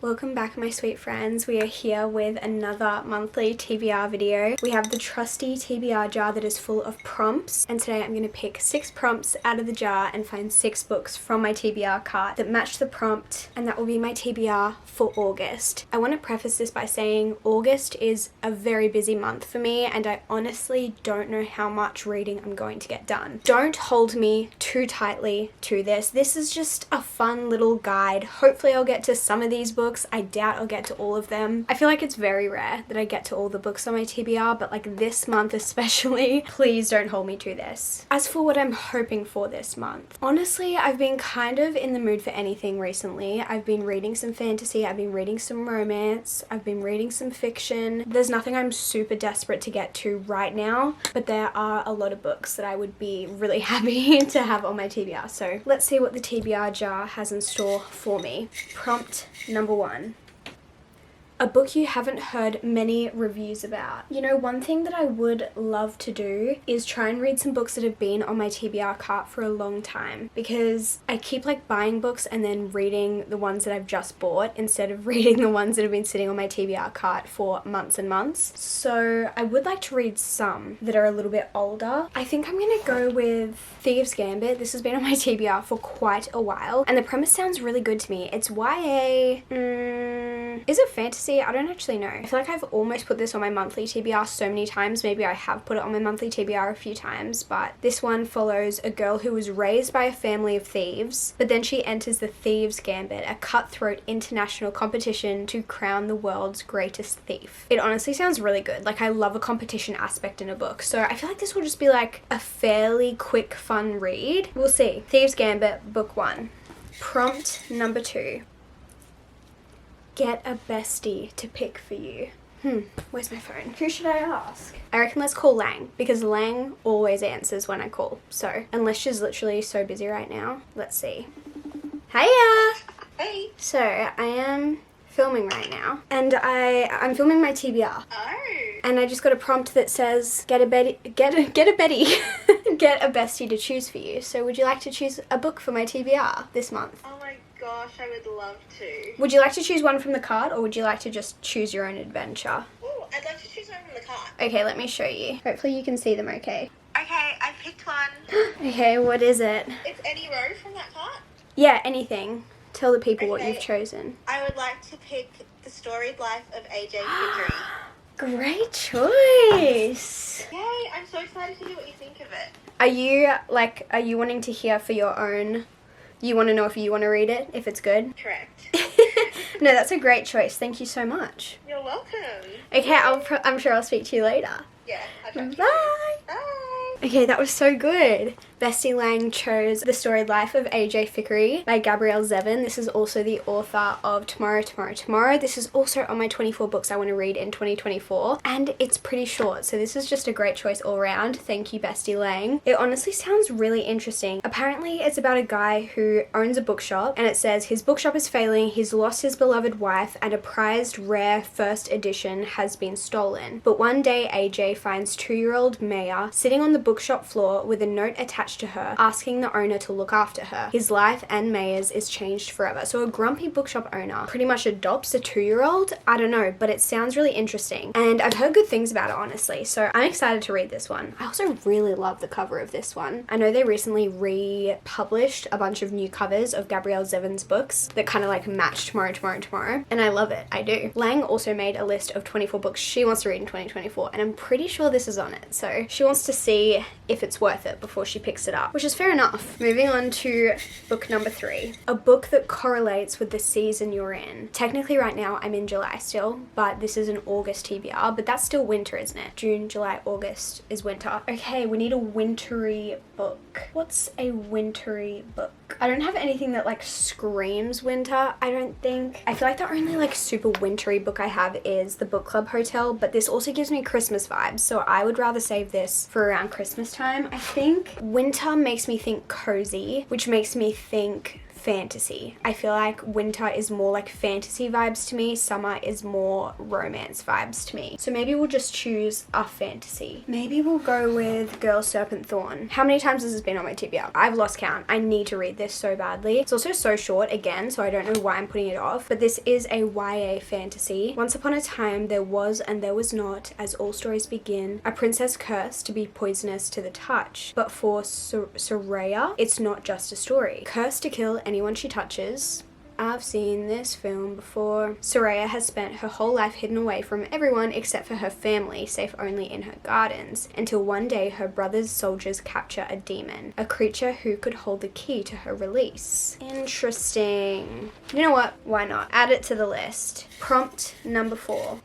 Welcome back, my sweet friends. We are here with another monthly TBR video. We have the trusty TBR jar that is full of prompts, and today I'm going to pick 6 prompts out of the jar and find 6 books from my TBR cart that match the prompt, and that will be my TBR for August. I want to preface this by saying August is a very busy month for me, and I honestly don't know how much reading I'm going to get done. Don't hold me too tightly to this. This is just a fun little guide. Hopefully I'll get to some of these books. I doubt I'll get to all of them. I feel like it's very rare that I get to all the books on my TBR, but like this month especially, please don't hold me to this. As for what I'm hoping for this month, honestly, I've been kind of in the mood for anything recently. I've been reading some fantasy, I've been reading some romance, I've been reading some fiction. There's nothing I'm super desperate to get to right now, but there are a lot of books that I would be really happy to have on my TBR. So let's see what the TBR jar has in store for me. Prompt number 1. A book you haven't heard many reviews about. You know, one thing that I would love to do is try and read some books that have been on my TBR cart for a long time, because I keep like buying books and then reading the ones that I've just bought instead of reading the ones that have been sitting on my TBR cart for months and months. So I would like to read some that are a little bit older. I think I'm gonna go with Thieves' Gambit. This has been on my TBR for quite a while, and the premise sounds really good to me. It's YA. Is it fantasy? I don't actually know. I feel like I've almost put this on my monthly TBR so many times. Maybe I have put it on my monthly TBR a few times, but this one follows a girl who was raised by a family of thieves, but then she enters the Thieves' Gambit, a cutthroat international competition to crown the world's greatest thief. It honestly sounds really good. Like, I love a competition aspect in a book, so I feel like this will just be like a fairly quick, fun read. We'll see. Thieves' Gambit, book 1. Prompt number 2. Get a bestie to pick for you. Where's my phone? Who should I ask? I reckon let's call Lang, because Lang always answers when I call. So, unless she's literally so busy right now. Let's see. Hiya! Hey! So, I am filming right now, and I'm filming my TBR. Oh! And I just got a prompt that says, get a Betty, get a Betty, get a bestie to choose for you. So would you like to choose a book for my TBR this month? Oh my gosh, I would love to. Would you like to choose one from the card, or would you like to just choose your own adventure? Oh, I'd like to choose one from the cart. Okay, let me show you. Hopefully you can see them okay. Okay, I picked one. Okay, what is it? It's any row from that cart. Yeah, anything. Tell the people what you've chosen. I would like to pick The Storied Life of AJ Vickery. Great choice! Yay, I'm so excited to hear what you think of it. Are you wanting to hear for your own? You want to know if you want to read it, if it's good? Correct. No, that's a great choice. Thank you so much. You're welcome. Okay, I'm sure I'll speak to you later. Yeah, I'd like to. Bye! Bye! Okay, that was so good. Bestie Lang chose The Storied Life of AJ Vickery by Gabrielle Zevin. This is also the author of Tomorrow, Tomorrow, Tomorrow. This is also on my 24 books I want to read in 2024, and it's pretty short, so this is just a great choice all around. Thank you, Bestie Lang. It honestly sounds really interesting. Apparently, it's about a guy who owns a bookshop, and it says his bookshop is failing, he's lost his beloved wife, and a prized rare first edition has been stolen. But one day, AJ finds 2-year-old Maya sitting on the bookshop floor with a note attached to her asking the owner to look after her. His life and Maya's is changed forever. So a grumpy bookshop owner pretty much adopts a 2-year-old. I don't know, but it sounds really interesting, and I've heard good things about it, honestly, so I'm excited to read this one. I also really love the cover of this one. I know they recently republished a bunch of new covers of Gabrielle Zevin's books that kind of like match Tomorrow, Tomorrow, Tomorrow, and I love it. I do. Lang also made a list of 24 books she wants to read in 2024, and I'm pretty sure this is on it, so she wants to see if it's worth it before she picks it up, which is fair enough. Moving on to book number 3, a book that correlates with the season you're in. Technically right now I'm in July still, but this is an August TBR, but that's still winter, isn't it? June, July, August is winter. Okay, we need a wintry book. What's a wintry book? I don't have anything that like screams winter, I don't think. I feel like the only like super wintry book I have is The Book Club Hotel, but this also gives me Christmas vibes, so I would rather save this for around Christmas time. I think winter makes me think cozy, which makes me think fantasy. I feel like winter is more like fantasy vibes to me, summer is more romance vibes to me. So maybe we'll just choose a fantasy. Maybe we'll go with Girl Serpent Thorn. How many times has this been on my TBR? I've lost count. I need to read this so badly. It's also so short again, so I don't know why I'm putting it off, but this is a YA fantasy. Once upon a time, there was and there was not, as all stories begin, a princess cursed to be poisonous to the touch. But for Soraya, it's not just a story. Cursed to kill anyone she touches. I've seen this film before. Soraya has spent her whole life hidden away from everyone except for her family, safe only in her gardens, until one day her brother's soldiers capture a demon, a creature who could hold the key to her release. Interesting. You know what? Why not? Add it to the list. Prompt number 4.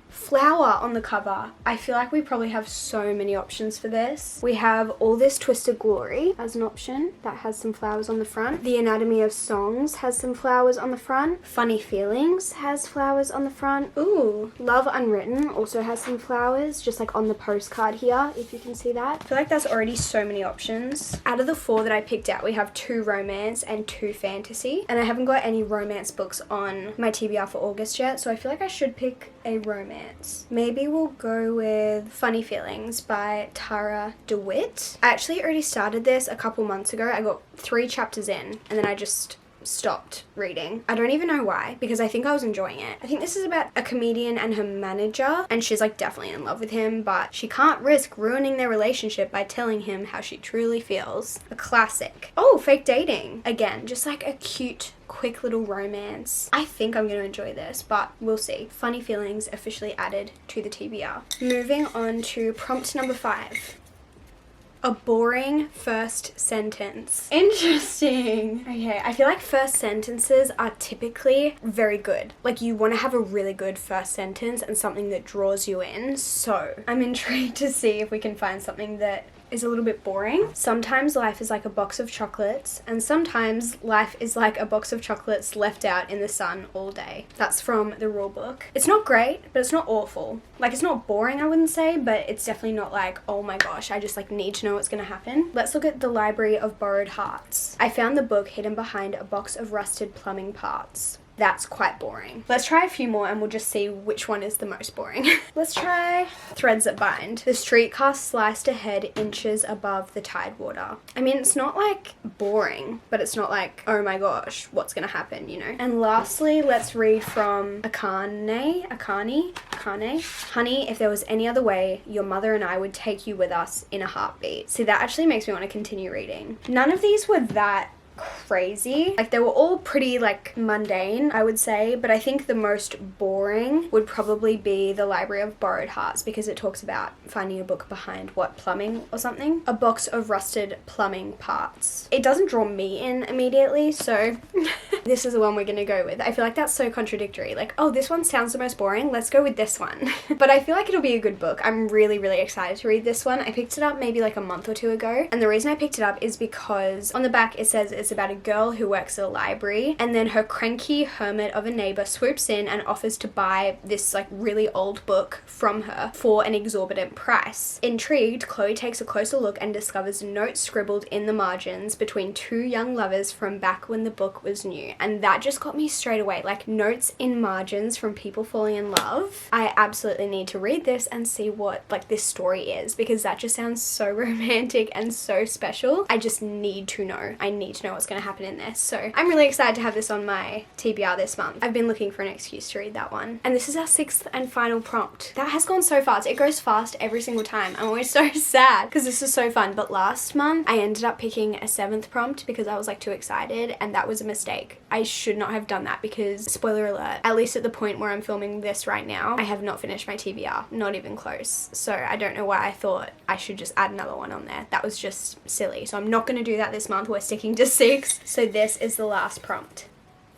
Flower on the cover. I feel like we probably have so many options for this. We have All This Twisted Glory as an option that has some flowers on the front. The Anatomy of Songs has some flowers on the front. Funny Feelings has flowers on the front. Ooh, Love Unwritten also has some flowers, just like on the postcard here, if you can see that. I feel like that's already so many options. Out of the 4 that I picked out, we have 2 romance and 2 fantasy, and I haven't got any romance books on my TBR for August yet, so I feel like I should pick a romance. Maybe we'll go with Funny Feelings by Tara DeWitt. I actually already started this a couple months ago. I got 3 chapters in and then I just stopped reading. I don't even know why, because I think I was enjoying it. I think this is about a comedian and her manager, and she's like definitely in love with him, but she can't risk ruining their relationship by telling him how she truly feels. A classic. Oh, Fake Dating. Again, just like a cute, quick little romance. I think I'm going to enjoy this, but we'll see. Funny Feelings officially added to the TBR. Moving on to prompt number 5. A boring first sentence. Interesting. Okay, I feel like first sentences are typically very good. Like you want to have a really good first sentence and something that draws you in. So I'm intrigued to see if we can find something that is a little bit boring. Sometimes life is like a box of chocolates, and sometimes life is like a box of chocolates left out in the sun all day. That's from the rule book. It's not great, but it's not awful. Like, it's not boring, I wouldn't say, but it's definitely not like, oh my gosh, I just like need to know what's gonna happen. Let's look at The Library of Borrowed Hearts. I found the book hidden behind a box of rusted plumbing parts. That's quite boring. Let's try a few more and we'll just see which one is the most boring. Let's try Threads That Bind. The streetcar sliced ahead inches above the tidewater. I mean, it's not like boring, but it's not like, oh my gosh, what's gonna happen, you know? And lastly, let's read from Akane. Honey, if there was any other way, your mother and I would take you with us in a heartbeat. See, that actually makes me want to continue reading. None of these were that crazy. Like, they were all pretty like mundane, I would say, but I think the most boring would probably be The Library of Borrowed Hearts, because it talks about finding a book behind what, plumbing or something? A box of rusted plumbing parts. It doesn't draw me in immediately, so this is the one we're gonna go with. I feel like that's so contradictory. Like, oh, this one sounds the most boring, let's go with this one. But I feel like it'll be a good book. I'm really, really excited to read this one. I picked it up maybe like a month or 2 ago, and the reason I picked it up is because on the back it says it's about a girl who works at a library, and then her cranky hermit of a neighbor swoops in and offers to buy this like really old book from her for an exorbitant price. Intrigued, Chloe takes a closer look and discovers notes scribbled in the margins between 2 young lovers from back when the book was new. And that just got me straight away. Like, notes in margins from people falling in love. I absolutely need to read this and see what like this story is, because that just sounds so romantic and so special. I just need to know. I need to know what's going to happen in this. So I'm really excited to have this on my TBR this month. I've been looking for an excuse to read that one. And this is our 6th and final prompt. That has gone so fast. It goes fast every single time. I'm always so sad because this is so fun. But last month I ended up picking a 7th prompt because I was like too excited, and that was a mistake. I should not have done that because, spoiler alert, at least at the point where I'm filming this right now, I have not finished my TBR. Not even close. So I don't know why I thought I should just add another one on there. That was just silly. So I'm not going to do that this month. We're sticking to 6. So this is the last prompt.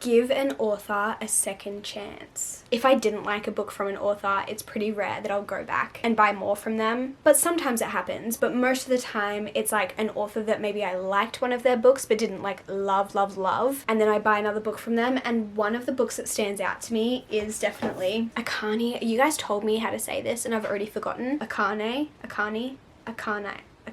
Give an author a second chance. If I didn't like a book from an author, it's pretty rare that I'll go back and buy more from them. But sometimes it happens. But most of the time, it's like an author that maybe I liked one of their books but didn't like love. And then I buy another book from them. And one of the books that stands out to me is definitely Akane. You guys told me how to say this and I've already forgotten. Akane.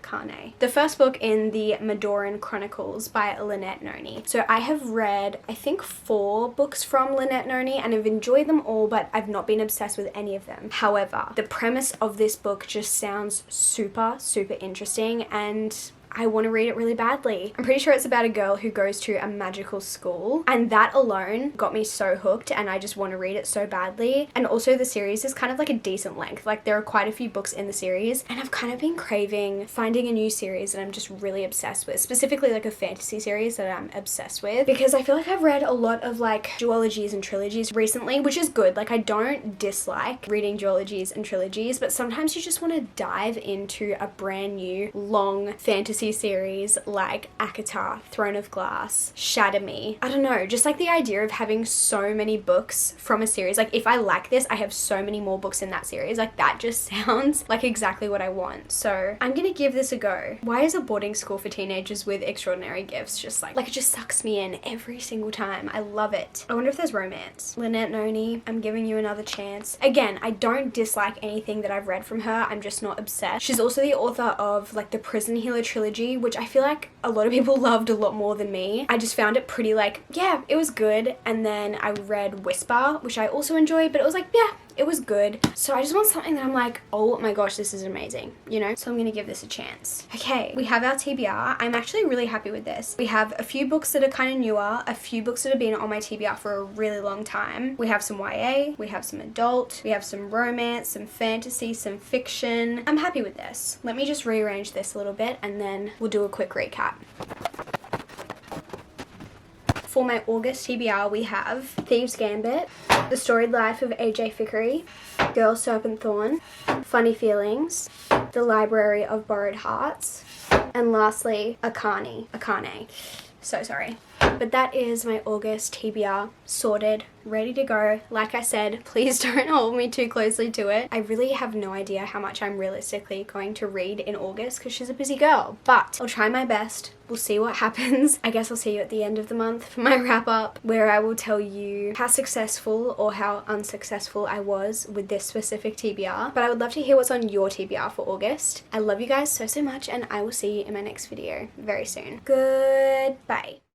Akane. The first book in the Madoran Chronicles by Lynette Noni. So I have read, I think 4 books from Lynette Noni and I've enjoyed them all, but I've not been obsessed with any of them. However, the premise of this book just sounds super, super interesting and I want to read it really badly. I'm pretty sure it's about a girl who goes to a magical school, and that alone got me so hooked and I just want to read it so badly. And also the series is kind of like a decent length. Like there are quite a few books in the series and I've kind of been craving finding a new series that I'm just really obsessed with, specifically like a fantasy series that I'm obsessed with, because I feel like I've read a lot of like duologies and trilogies recently, which is good. Like I don't dislike reading duologies and trilogies, but sometimes you just want to dive into a brand new long fantasy series like ACOTAR, Throne of Glass, Shatter Me. I don't know, just like the idea of having so many books from a series. Like if I like this, I have so many more books in that series. Like that just sounds like exactly what I want. So I'm gonna give this a go. Why is a boarding school for teenagers with extraordinary gifts just like it just sucks me in every single time. I love it. I wonder if there's romance. Lynette Noni, I'm giving you another chance. Again, I don't dislike anything that I've read from her. I'm just not obsessed. She's also the author of like the Prison Healer trilogy, which I feel like a lot of people loved a lot more than me. I just found it pretty like, yeah, it was good. And then I read Whisper, which I also enjoyed, but it was like, yeah, it was good. So I just want something that I'm like, oh my gosh, this is amazing, you know? So I'm gonna give this a chance. Okay, we have our TBR. I'm actually really happy with this. We have a few books that are kind of newer, a few books that have been on my TBR for a really long time. We have some YA, we have some adult, we have some romance, some fantasy, some fiction. I'm happy with this. Let me just rearrange this a little bit and then we'll do a quick recap. For my August TBR, we have Thieves Gambit, The Storied Life of AJ Fickery, Girl Serpent Thorn, Funny Feelings, The Library of Borrowed Hearts, and lastly, Akane. So sorry. But that is my August TBR sorted, ready to go. Like I said, please don't hold me too closely to it. I really have no idea how much I'm realistically going to read in August because she's a busy girl, but I'll try my best. We'll see what happens. I guess I'll see you at the end of the month for my wrap up, where I will tell you how successful or how unsuccessful I was with this specific TBR. But I would love to hear what's on your TBR for August. I love you guys so much and I will see you in my next video very soon. Goodbye.